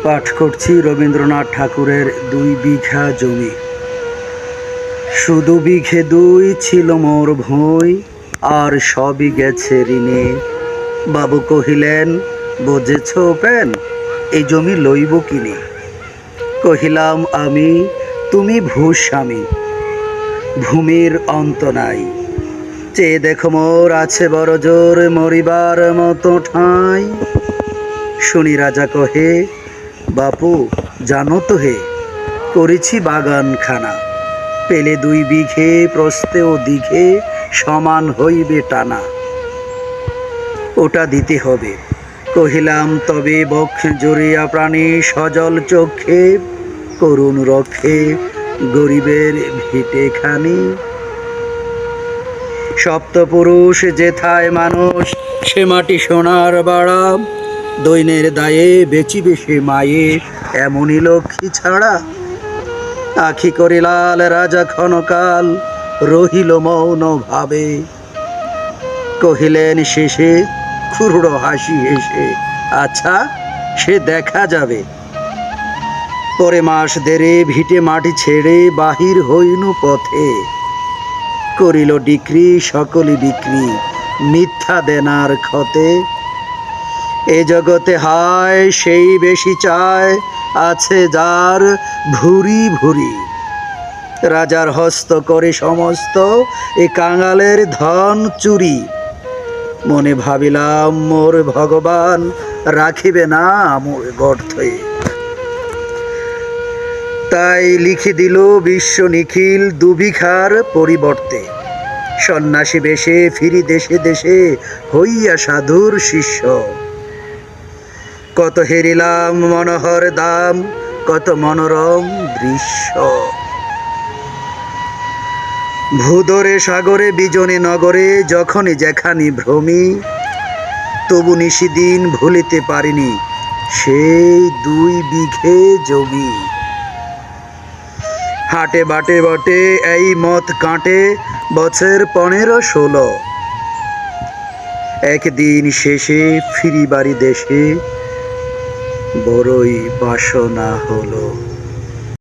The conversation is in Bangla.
পাঠ করছি রবীন্দ্রনাথ ঠাকুরের 2 বিঘা জমি। শুধু বিঘে 2 ছিল মোর ভুঁই, আর সবই গেছে ঋণে। বাবু কহিলেন, বোঝেছ পেন, এই জমি লইব কিনে। কহিলাম আমি, তুমি ভূস্বামী, ভূমির অন্ত নাই। চেয়ে দেখো মোর আছে বড় জোর, মরিবার মতো ঠাঁই। শুনি রাজা কহে, বাপু জানো তো হে, করেছি বাগানখানা। পেলে 2 বিঘে প্রস্থে ও দিঘে সমান হইবে টানা। ওটা দিতে হবে। কহিলাম তবে বক্ষ জুড়িয়া প্রাণী সজল চক্ষে, করুণ রক্ষে গরিবের ভিটেখানি। সপ্তপুরুষ যেথায় মানুষ, সে মাটি সোনার বাড়া। দৈনের দায়ে বেচিবে সে মায়ে, এমনই লক্ষ্মী ছাড়া। আখি করে লাল রাজা ক্ষণকাল রহিল মৌন ভাবে। কহিলেন শেষে ক্রূর হাসি হেসে, আচ্ছা সে দেখা যাবে। পরে মাস দেড়ে ভিটে মাটি ছেড়ে বাহির হইনু পথে। করিল ডিক্রি সকলি বিক্রি, মিথ্যা দেনার ক্ষতে। এ জগতে হায় সেই বেশি চায়, আছে যার ভুরি ভুরি। রাজার হস্ত করে সমস্ত, এ কাঙালের ধন চুরি। মনে ভাবিলাম মোর ভগবান রাখিবে না মোর গর্থে। তাই লিখে দিল বিশ্ব নিখিল 2 বিঘার পরিবর্তে। সন্ন্যাসী বেশে ফিরি দেশে দেশে, হইয়া সাধুর শিষ্য। কত হেরিলাম মনোহর দাম, কত মনোরম দৃশ্য। ভূদরে সাগরে বিজনে নগরে, যখনই যেখানি ভ্রমি। তবু নিশিদিন ভুলিতে পারিনি সেই 2 বিঘে জমি। হাটে বাটে বটে এই মত কাটে, বছর 15-16। একদিন শেষে ফিরি বাড়ি দেশে, বড়ই বাসনা হলো।